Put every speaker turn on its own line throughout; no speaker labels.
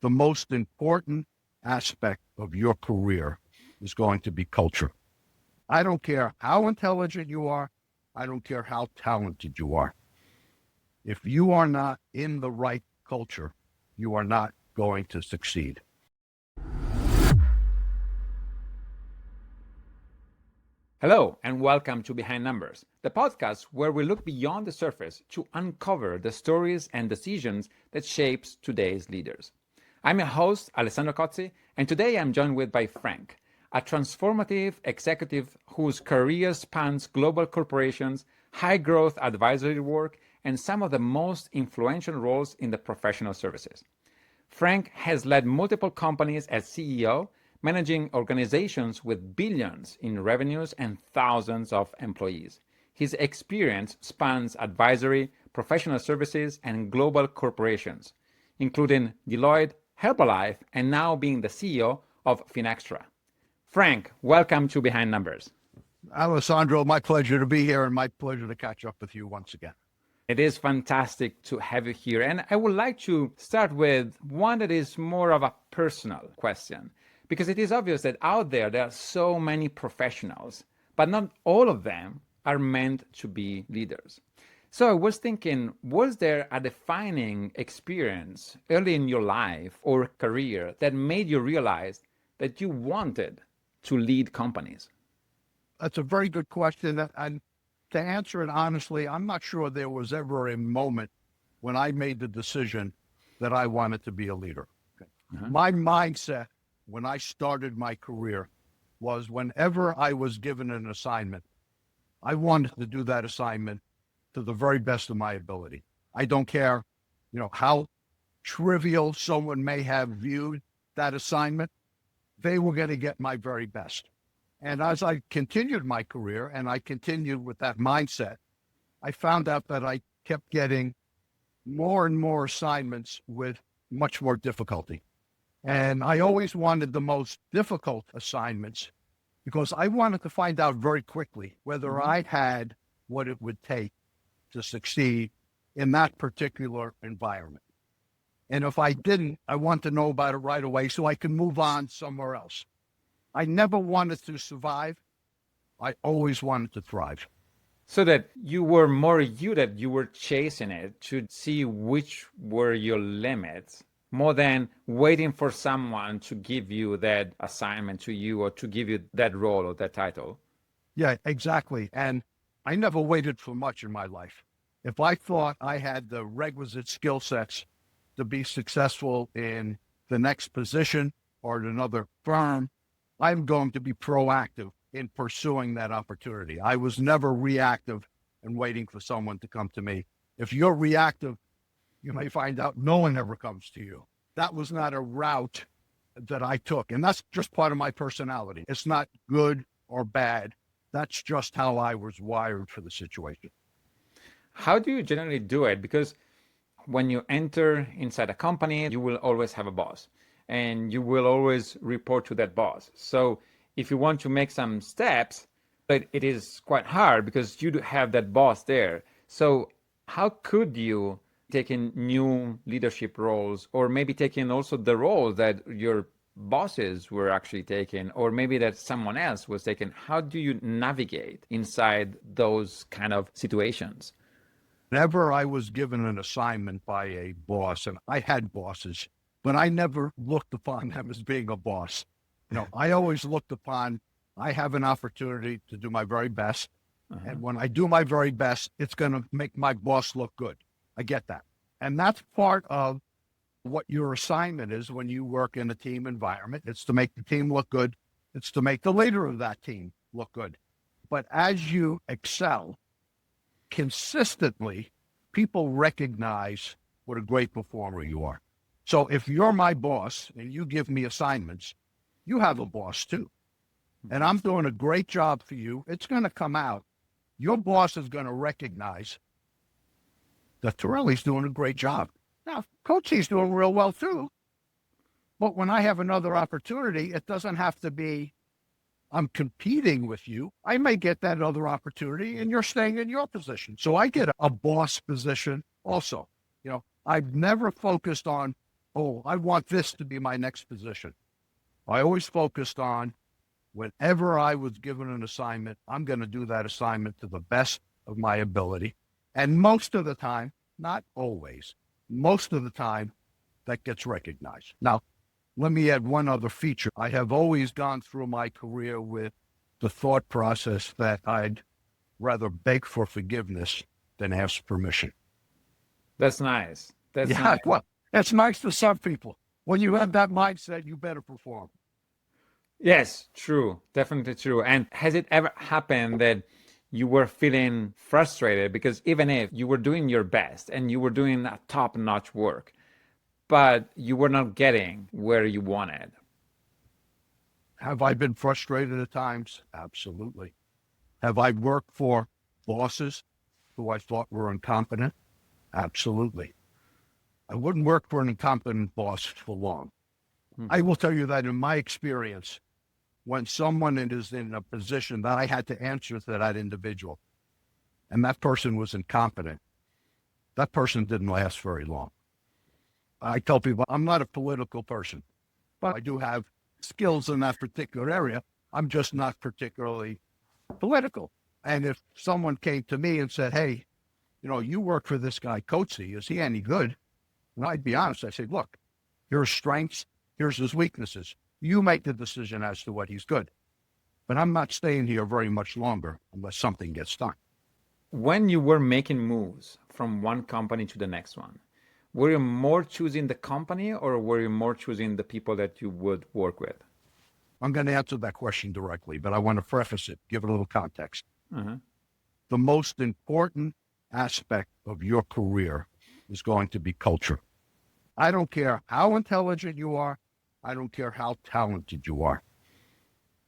the most important aspect of your career is going to be culture. I don't care how intelligent you are. I don't care how talented you are. If you are not in the right culture, you are not going to succeed.
Hello, and welcome to Behind Numbers, the podcast where we look beyond the surface to uncover the stories and decisions that shapes today's leaders. I'm your host, Alessandro Cozzi, and today I'm joined by Frank, a transformative executive whose career spans global corporations, high-growth advisory work, and some of the most influential roles in the professional services. Frank has led multiple companies as CEO, managing organizations with billions in revenues and thousands of employees. His experience spans advisory, professional services, and global corporations, including Deloitte, Herbalife, and now being the CEO of Finaxstrure. Frank, welcome to Behind Numbers.
Alessandro, my pleasure to be here and my pleasure to catch up with you once again.
It is fantastic to have you here. And I would like to start with one that is more of a personal question, because it is obvious that out there are so many professionals, but not all of them are meant to be leaders. So I was thinking, was there a defining experience early in your life or career that made you realize that you wanted to lead companies?
That's a very good question. And to answer it honestly, I'm not sure there was ever a moment when I made the decision that I wanted to be a leader. Okay. My mindset when I started my career was whenever I was given an assignment, I wanted to do that assignment to the very best of my ability. I don't care, how trivial someone may have viewed that assignment, they were going to get my very best. And as I continued my career and I continued with that mindset, I found out that I kept getting more and more assignments with much more difficulty. And I always wanted the most difficult assignments because I wanted to find out very quickly whether I had what it would take to succeed in that particular environment. And if I didn't, I want to know about it right away so I can move on somewhere else. I never wanted to survive. I always wanted to thrive.
So that you were more that you were chasing it to see which were your limits, more than waiting for someone to give you that assignment to you or to give you that role or that title.
Yeah, exactly. And I never waited for much in my life. If I thought I had the requisite skill sets to be successful in the next position or at another firm, I'm going to be proactive in pursuing that opportunity. I was never reactive and waiting for someone to come to me. If you're reactive, you may find out no one ever comes to you. That was not a route that I took. And that's just part of my personality. It's not good or bad. That's just how I was wired for the situation.
How do you generally do it? Because when you enter inside a company, you will always have a boss and you will always report to that boss. So if you want to make some steps, it is quite hard because you do have that boss there. So how could you taking new leadership roles, or maybe taking also the role that your bosses were actually taking, or maybe that someone else was taking? How do you navigate inside those kind of situations?
Whenever I was given an assignment by a boss, and I had bosses, but I never looked upon them as being a boss. I always looked upon, I have an opportunity to do my very best. And when I do my very best, it's going to make my boss look good. I get that. And that's part of what your assignment is when you work in a team environment. It's to make the team look good. It's to make the leader of that team look good. But as you excel consistently, people recognize what a great performer you are. So if you're my boss and you give me assignments, you have a boss too. And I'm doing a great job for you. It's going to come out. Your boss is going to recognize that Torelli's doing a great job. Now, Cozzi's doing real well too. But when I have another opportunity, it doesn't have to be I'm competing with you. I may get that other opportunity and you're staying in your position. So I get a boss position also. I've never focused on oh, I want this to be my next position. I always focused on whenever I was given an assignment, I'm going to do that assignment to the best of my ability. And most of the time, not always, most of the time, that gets recognized. Now, let me add one other feature. I have always gone through my career with the thought process that I'd rather beg for forgiveness than ask permission.
That's nice. That's
Yeah,
nice.
well, that's nice for some people. When you have that mindset, you better perform.
Yes, true. Definitely true. And has it ever happened that you were feeling frustrated because even if you were doing your best and you were doing a top-notch work, but you were not getting where you wanted?
Have I been frustrated at times? Absolutely. Have I worked for bosses who I thought were incompetent? Absolutely. I wouldn't work for an incompetent boss for long. I will tell you that in my experience, when someone is in a position that I had to answer to that individual, and that person was incompetent, that person didn't last very long. I tell people I'm not a political person, but I do have skills in that particular area. I'm just not particularly political. And if someone came to me and said, hey, you work for this guy, Cozzi, is he any good? And I'd be honest. I say, look, here's strengths, here's his weaknesses. You make the decision as to what he's good. But I'm not staying here very much longer unless something gets done.
When you were making moves from one company to the next one, were you more choosing the company or were you more choosing the people that you would work with?
I'm going to answer that question directly, but I want to preface it, give it a little context.
Uh-huh.
The most important aspect of your career is going to be culture. I don't care how intelligent you are. I don't care how talented you are.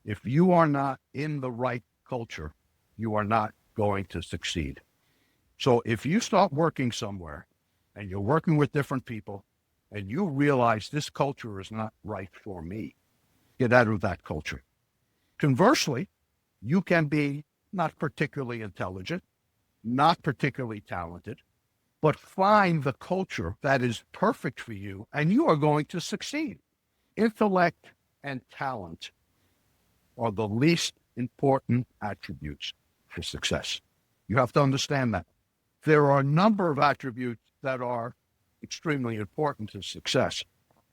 If you are not in the right culture, you are not going to succeed. So if you start working somewhere and you're working with different people and you realize this culture is not right for me, get out of that culture. Conversely, you can be not particularly intelligent, not particularly talented, but find the culture that is perfect for you and you are going to succeed. Intellect and talent are the least important attributes for success. You have to understand that. There are a number of attributes that are extremely important to success,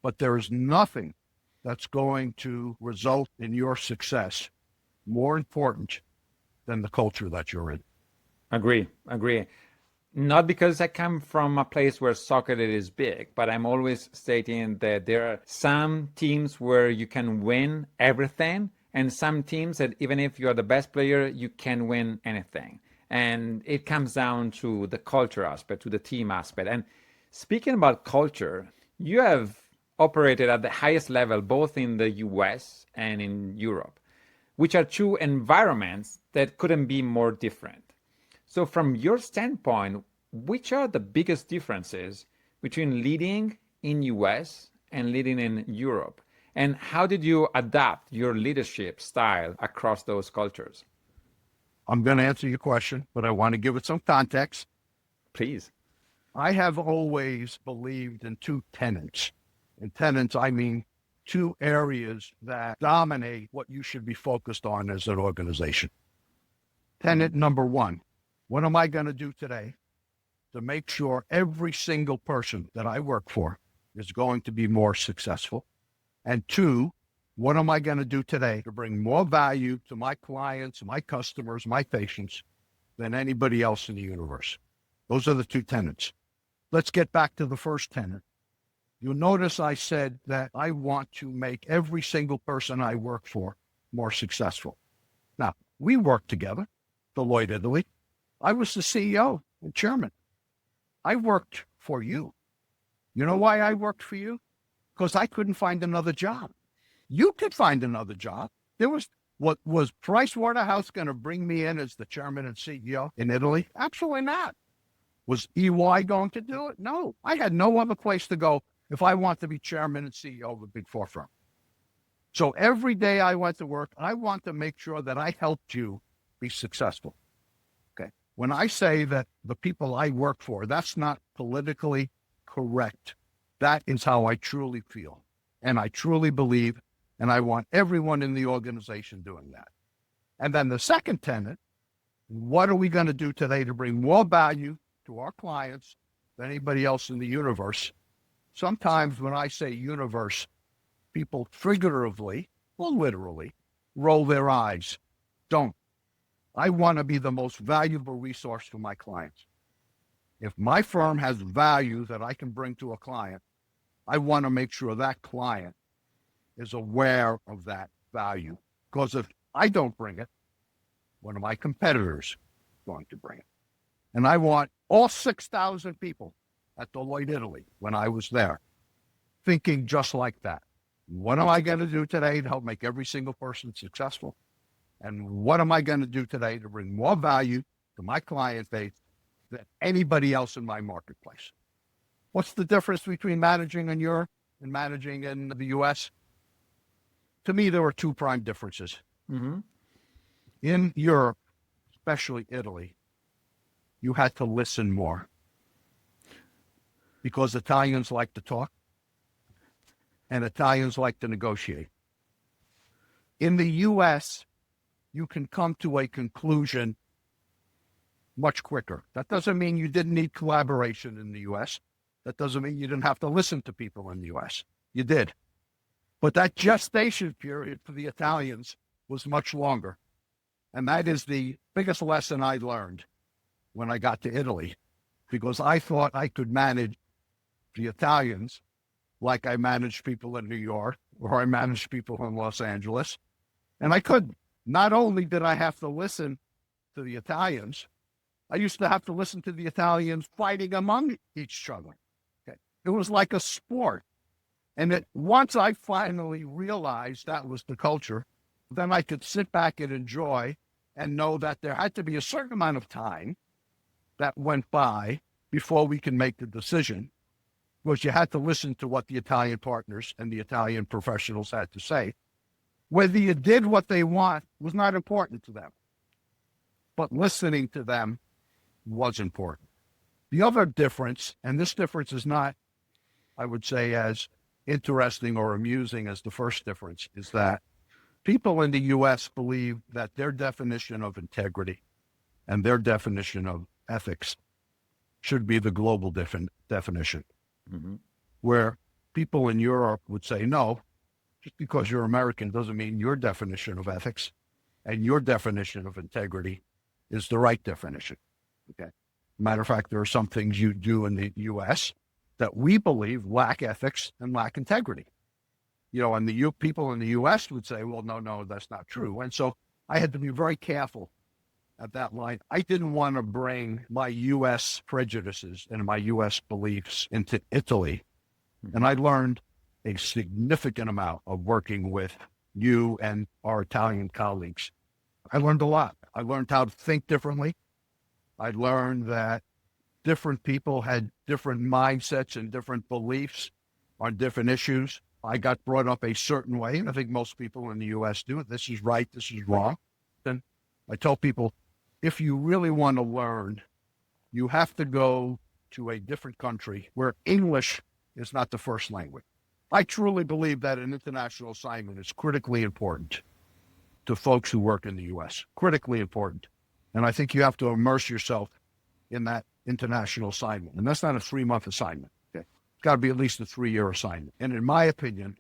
but there is nothing that's going to result in your success more important than the culture that you're in.
Agree. Not because I come from a place where soccer is big, but I'm always stating that there are some teams where you can win everything, and some teams that even if you're the best player, you can win anything. And it comes down to the culture aspect, to the team aspect. And speaking about culture, you have operated at the highest level both in the US and in Europe, which are two environments that couldn't be more different. So from your standpoint, which are the biggest differences between leading in US and leading in Europe? And how did you adapt your leadership style across those cultures?
I'm going to answer your question, but I want to give it some context.
Please.
I have always believed in two tenets. In tenets, I mean two areas that dominate what you should be focused on as an organization. Tenet number one, what am I going to do today to make sure every single person that I work for is going to be more successful? And two, what am I going to do today to bring more value to my clients, my customers, my patients than anybody else in the universe? Those are the two tenets. Let's get back to the first tenet. You'll notice I said that I want to make every single person I work for more successful. Now, we work together, Deloitte, Italy. I was the CEO and chairman. I worked for you. You know why I worked for you? Because I couldn't find another job. You could find another job. What was Price Waterhouse going to bring me in as the chairman and CEO in Italy? Absolutely not. Was EY going to do it? No. I had no other place to go if I want to be chairman and CEO of a big four firm. So every day I went to work, I want to make sure that I helped you be successful. Okay. When I say that the people I work for, that's not politically correct That is how I truly feel. And I truly believe, and I want everyone in the organization doing that. And then the second tenet, what are we going to do today to bring more value to our clients than anybody else in the universe? Sometimes when I say universe, people figuratively or literally roll their eyes. Don't. I want to be the most valuable resource to my clients. If my firm has value that I can bring to a client, I want to make sure that client is aware of that value. Because if I don't bring it, one of my competitors is going to bring it. And I want all 6,000 people at Deloitte, Italy, when I was there, thinking just like that. What am I going to do today to help make every single person successful? And what am I going to do today to bring more value to my client base than anybody else in my marketplace? What's the difference between managing in Europe and managing in the US? To me, there are two prime differences.
Mm-hmm.
In Europe, especially Italy, you had to listen more because Italians like to talk and Italians like to negotiate. In the US, you can come to a conclusion much quicker. That doesn't mean you didn't need collaboration in the US. That doesn't mean you didn't have to listen to people in the US. You did. But that gestation period for the Italians was much longer. And that is the biggest lesson I learned when I got to Italy, because I thought I could manage the Italians like I managed people in New York or I managed people in Los Angeles. And I couldn't. Not only did I have to listen to the Italians, I used to have to listen to the Italians fighting among each other. Okay. It was like a sport. And once I finally realized that was the culture, then I could sit back and enjoy and know that there had to be a certain amount of time that went by before we can make the decision, because you had to listen to what the Italian partners and the Italian professionals had to say. Whether you did what they want was not important to them, but listening to them was important. The other difference, and this difference is not, I would say, as interesting or amusing as the first difference, is that people in the U.S. believe that their definition of integrity and their definition of ethics should be the global definition, where people in Europe would say, no, just because you're American doesn't mean your definition of ethics and your definition of integrity is the right definition. Okay. Matter of fact, there are some things you do in the U.S. that we believe lack ethics and lack integrity. You know, and the people in the U.S. would say, well, no, that's not true. And so I had to be very careful at that line. I didn't want to bring my U.S. prejudices and my U.S. beliefs into Italy. And I learned a significant amount of working with you and our Italian colleagues. I learned a lot. I learned how to think differently. I learned that different people had different mindsets and different beliefs on different issues. I got brought up a certain way, and I think most people in the U.S. do. This is right, this is wrong. Then I tell people, if you really want to learn, you have to go to a different country where English is not the first language. I truly believe that an international assignment is critically important to folks who work in the U.S., critically important. And I think you have to immerse yourself in that international assignment. And that's not a 3-month assignment. Okay? It's got to be at least a 3-year assignment. And in my opinion,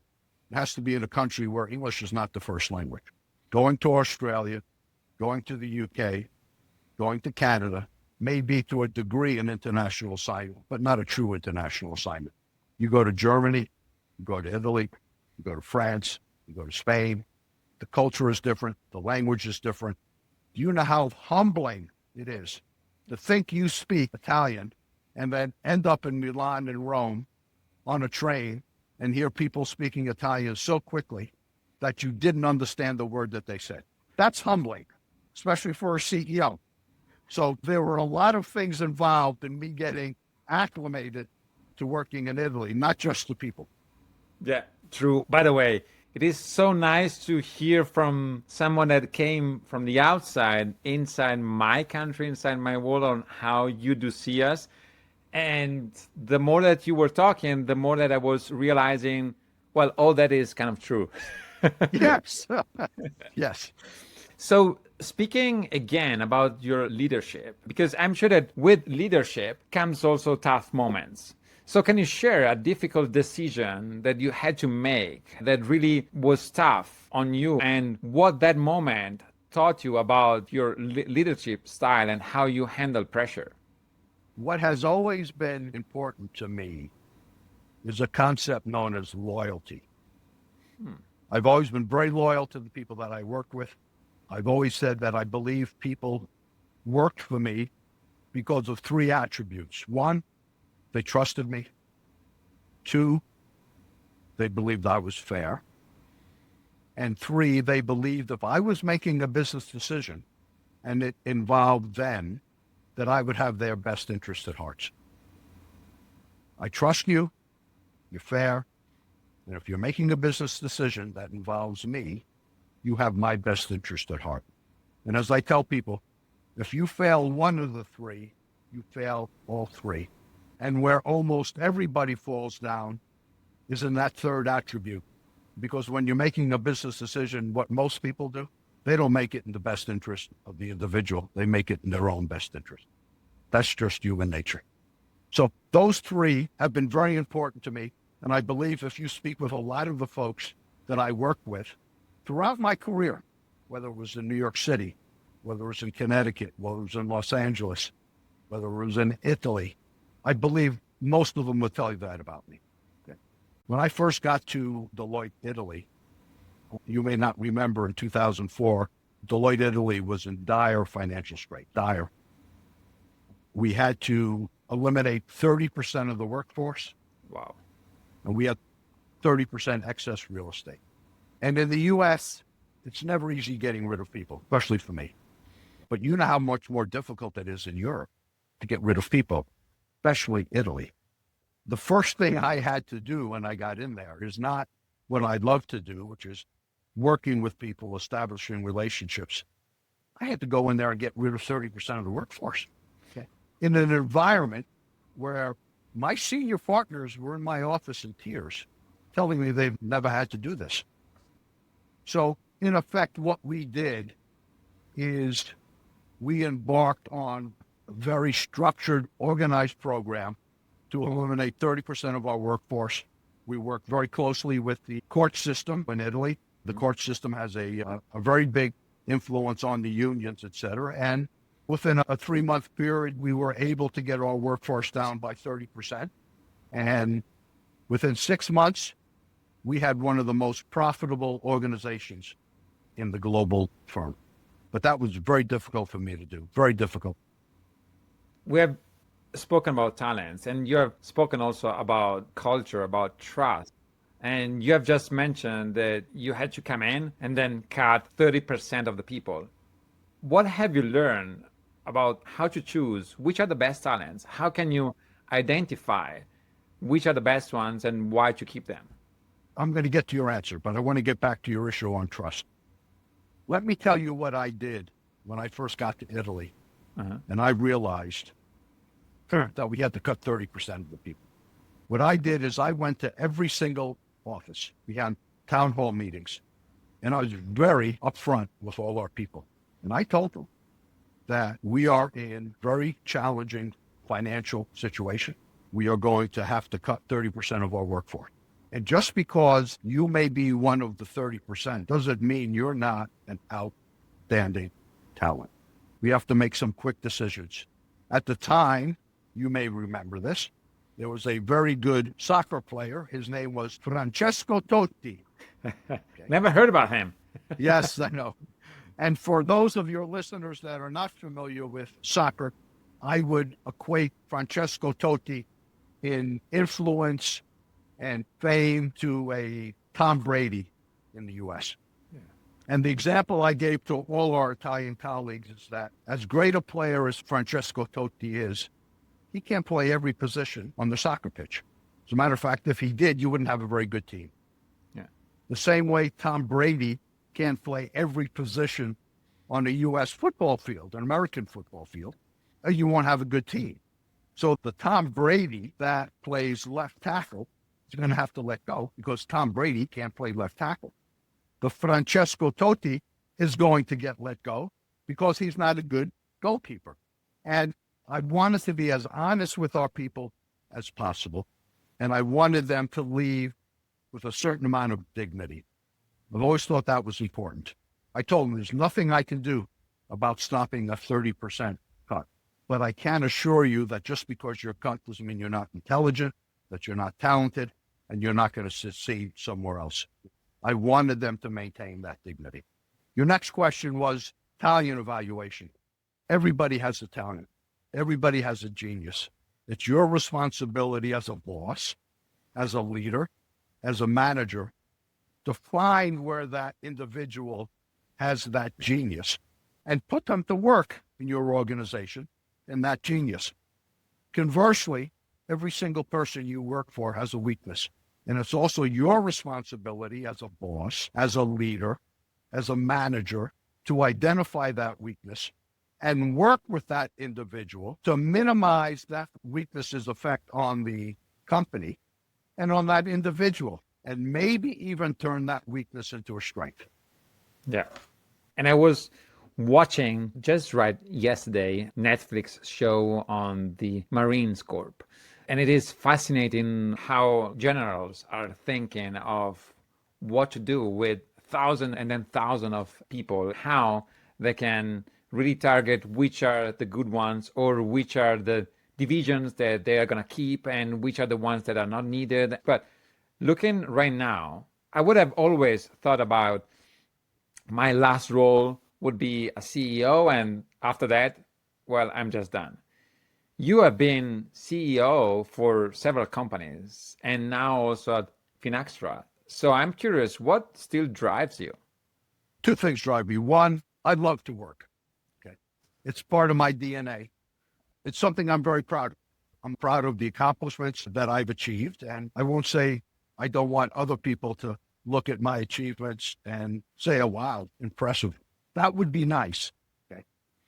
it has to be in a country where English is not the first language. Going to Australia, going to the UK, going to Canada may be to a degree an international assignment, but not a true international assignment. You go to Germany, you go to Italy, you go to France, you go to Spain. The culture is different. The language is different. Do you know how humbling it is to think you speak Italian and then end up in Milan and Rome on a train and hear people speaking Italian so quickly that you didn't understand the word that they said? That's humbling, especially for a CEO. So there were a lot of things involved in me getting acclimated to working in Italy, not just the people.
Yeah, true. By the way, it is so nice to hear from someone that came from the outside, inside my country, inside my world, on how you do see us. And the more that you were talking, the more that I was realizing, well, all that is kind of true.
Yes. Yes.
So, speaking again about your leadership, because I'm sure that with leadership comes also tough moments. So, can you share a difficult decision that you had to make that really was tough on you and what that moment taught you about your leadership style and how you handle pressure?
What has always been important to me is a concept known as loyalty. I've always been very loyal to the people that I work with. I've always said that I believe people worked for me because of three attributes. One, they trusted me. Two, they believed I was fair. And three, they believed if I was making a business decision and it involved them, that I would have their best interest at heart. I trust you, you're fair, and if you're making a business decision that involves me, you have my best interest at heart. And as I tell people, if you fail one of the three, you fail all three. And where almost everybody falls down is in that third attribute. Because when you're making a business decision, what most people do, they don't make it in the best interest of the individual. They make it in their own best interest. That's just human nature. So those three have been very important to me. And I believe if you speak with a lot of the folks that I work with throughout my career, whether it was in New York City, whether it was in Connecticut, whether it was in Los Angeles, whether it was in Italy, I believe most of them would tell you that about me. Okay. When I first got to Deloitte, Italy, you may not remember in 2004, Deloitte, Italy was in dire financial strait, dire. We had to eliminate 30% of the workforce.
Wow.
And we had 30% excess real estate. And in the U.S., it's never easy getting rid of people, especially for me. But you know how much more difficult it is in Europe to get rid of people, especially Italy. The first thing I had to do when I got in there is not what I'd love to do, which is working with people, establishing relationships. I had to go in there and get rid of 30% of the workforce. Okay. In an environment where my senior partners were in my office in tears, telling me they've never had to do this. So, in effect, what we did is we embarked on a very structured, organized program to eliminate 30% of our workforce. We worked very closely with the court system in Italy. The court system has a very big influence on the unions, et cetera. And within a 3-month period, we were able to get our workforce down by 30%. And within 6 months, we had one of the most profitable organizations in the global firm. But that was very difficult for me to do, very difficult.
We have spoken about talents, and you have spoken also about culture, about trust. And you have just mentioned that you had to come in and then cut 30% of the people. What have you learned about how to choose which are the best talents? How can you identify which are the best ones and why to keep them?
I'm going to get to your answer, but I want to get back to your issue on trust. Let me tell you what I did when I first got to Italy. And I realized that we had to cut 30% of the people. What I did is I went to every single office. We had town hall meetings. And I was very upfront with all our people. And I told them that we are in very challenging financial situation. We are going to have to cut 30% of our workforce. And just because you may be one of the 30% doesn't mean you're not an outstanding talent. We have to make some quick decisions. At the time, you may remember this, there was a very good soccer player. His name was Francesco Totti.
Okay. Never heard about him.
Yes, I know. And for those of your listeners that are not familiar with soccer, I would equate Francesco Totti in influence and fame to a Tom Brady in the U.S. Yeah. And the example I gave to all our Italian colleagues is that as great a player as Francesco Totti is, he can't play every position on the soccer pitch. As a matter of fact, if he did, you wouldn't have a very good team. Yeah. The same way Tom Brady can't play every position on a U.S. football field, an American football field, you won't have a good team. So the Tom Brady that plays left tackle is going to have to let go because Tom Brady can't play left tackle. The Francesco Totti is going to get let go because he's not a good goalkeeper. And I wanted to be as honest with our people as possible. And I wanted them to leave with a certain amount of dignity. I've always thought that was important. I told them there's nothing I can do about stopping a 30% cut. But I can assure you that just because you're cut doesn't mean you're not intelligent, that you're not talented, and you're not going to succeed somewhere else. I wanted them to maintain that dignity. Your next question was talent evaluation. Everybody has a talent. Everybody has a genius. It's your responsibility as a boss, as a leader, as a manager, to find where that individual has that genius and put them to work in your organization in that genius. Conversely, every single person you work for has a weakness. And it's also your responsibility as a boss, as a leader, as a manager, to identify that weakness and work with that individual to minimize that weakness's effect on the company and on that individual, and maybe even turn that weakness into a strength.
Yeah. And I was watching just right yesterday Netflix show on the Marines Corps. And it is fascinating how generals are thinking of what to do with thousands and then thousands of people, how they can really target which are the good ones or which are the divisions that they are going to keep and which are the ones that are not needed. But looking right now, I would have always thought about my last role would be a CEO, and after that, well, I'm just done. You have been CEO for several companies and now also at Finaxstrure. So I'm curious, what still drives you?
Two things drive me. One, I love to work. Okay. It's part of my DNA. It's something I'm very proud of. I'm proud of the accomplishments that I've achieved. And I won't say I don't want other people to look at my achievements and say, oh, wow, impressive. That would be nice. Okay.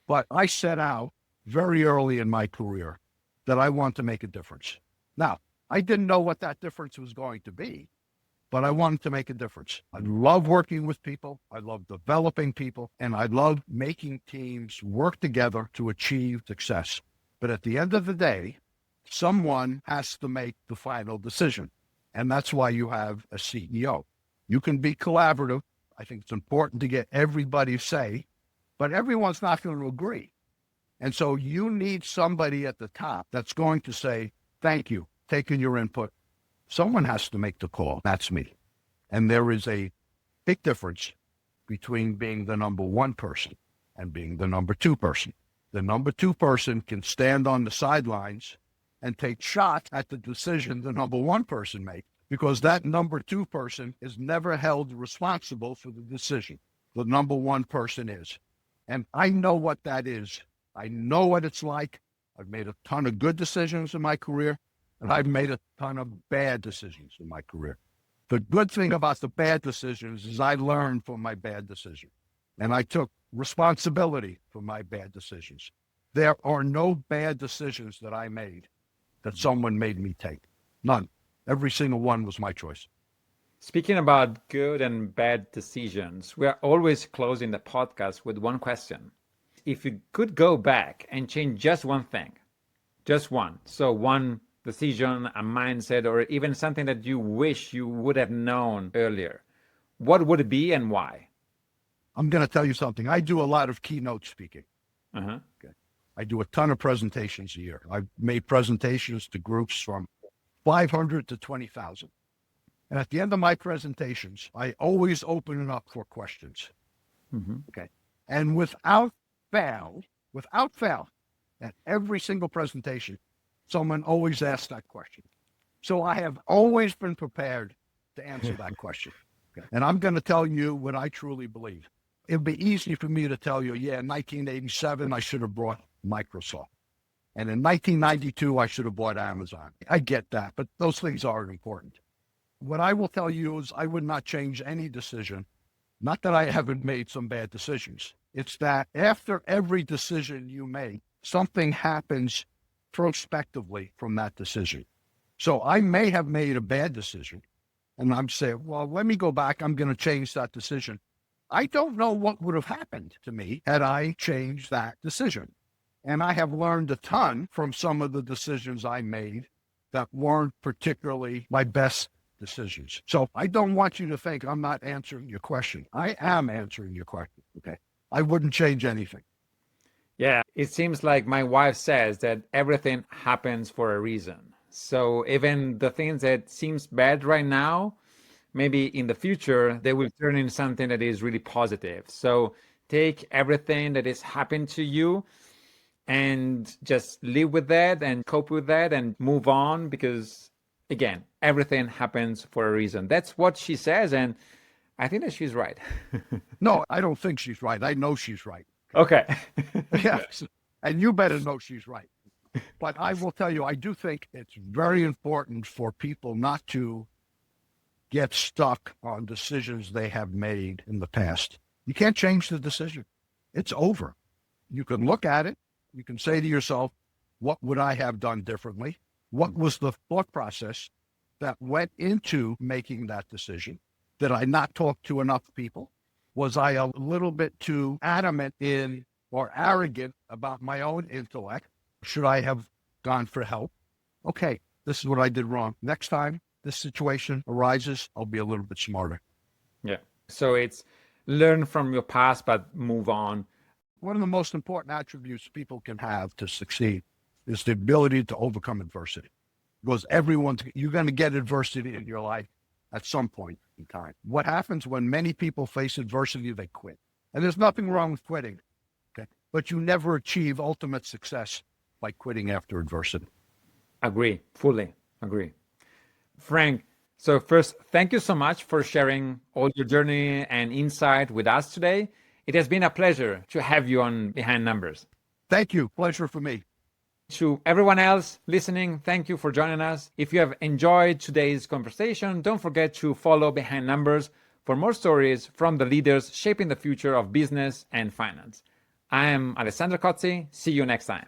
But I set out very early in my career that I want to make a difference. Now, I didn't know what that difference was going to be, but I wanted to make a difference. I love working with people. I love developing people, and I love making teams work together to achieve success. But at the end of the day, someone has to make the final decision. And that's why you have a CEO. You can be collaborative. I think it's important to get everybody's say, but everyone's not going to agree. And so you need somebody at the top that's going to say, thank you, taking your input. Someone has to make the call. That's me. And there is a big difference between being the number one person and being the number two person. The number two person can stand on the sidelines and take shots at the decision the number one person makes, because that number two person is never held responsible for the decision. The number one person is. And I know what that is. I know what it's like. I've made a ton of good decisions in my career, and I've made a ton of bad decisions in my career. The good thing about the bad decisions is I learned from my bad decision, and I took responsibility for my bad decisions. There are no bad decisions that I made that someone made me take. None. Every single one was my choice.
Speaking about good and bad decisions, we are always closing the podcast with one question. If you could go back and change just one thing, just one, so one decision, a mindset, or even something that you wish you would have known earlier, what would it be and why?
I'm going to tell you something. I do a lot of keynote speaking. Okay. I do a ton of presentations a year. I've made presentations to groups from 500 to 20,000. And at the end of my presentations, I always open it up for questions. Okay. And without fail, at every single presentation, someone always asks that question. So I have always been prepared to answer that question. Okay. And I'm going to tell you what I truly believe. It'd be easy for me to tell you, yeah, in 1987, I should have bought Microsoft. And in 1992, I should have bought Amazon. I get that, but those things aren't important. What I will tell you is I would not change any decision. Not that I haven't made some bad decisions. It's that after every decision you make, something happens prospectively from that decision. So I may have made a bad decision, and I'm saying, well, let me go back. I'm going to change that decision. I don't know what would have happened to me had I changed that decision. And I have learned a ton from some of the decisions I made that weren't particularly my best decisions. So I don't want you to think I'm not answering your question. I am answering your question. Okay. I wouldn't change anything.
Yeah, it seems like my wife says that everything happens for a reason. So even the things that seems bad right now, maybe in the future, they will turn into something that is really positive. So take everything that is happened to you and just live with that and cope with that and move on, because again, everything happens for a reason. That's what she says, and I think that she's right.
No, I don't think she's right. I know she's right.
Okay.
Yes. And you better know she's right. But I will tell you, I do think it's very important for people not to get stuck on decisions they have made in the past. You can't change the decision. It's over. You can look at it. You can say to yourself, what would I have done differently? What was the thought process that went into making that decision? Did I not talk to enough people? Was I a little bit too adamant in or arrogant about my own intellect? Should I have gone for help? Okay, this is what I did wrong. Next time this situation arises, I'll be a little bit smarter.
Yeah. So it's learn from your past, but move on.
One of the most important attributes people can have to succeed is the ability to overcome adversity. Because you're going to get adversity in your life at some point in time. What happens when many people face adversity, they quit. And there's nothing wrong with quitting, okay? But you never achieve ultimate success by quitting after adversity.
Agree, fully agree. Frank, so first, thank you so much for sharing all your journey and insight with us today. It has been a pleasure to have you on Behind Numbers.
Thank you. Pleasure for me.
To everyone else listening, thank you for joining us. If you have enjoyed today's conversation, don't forget to follow Behind Numbers for more stories from the leaders shaping the future of business and finance. I am Alessandro Cozzi. See you next time.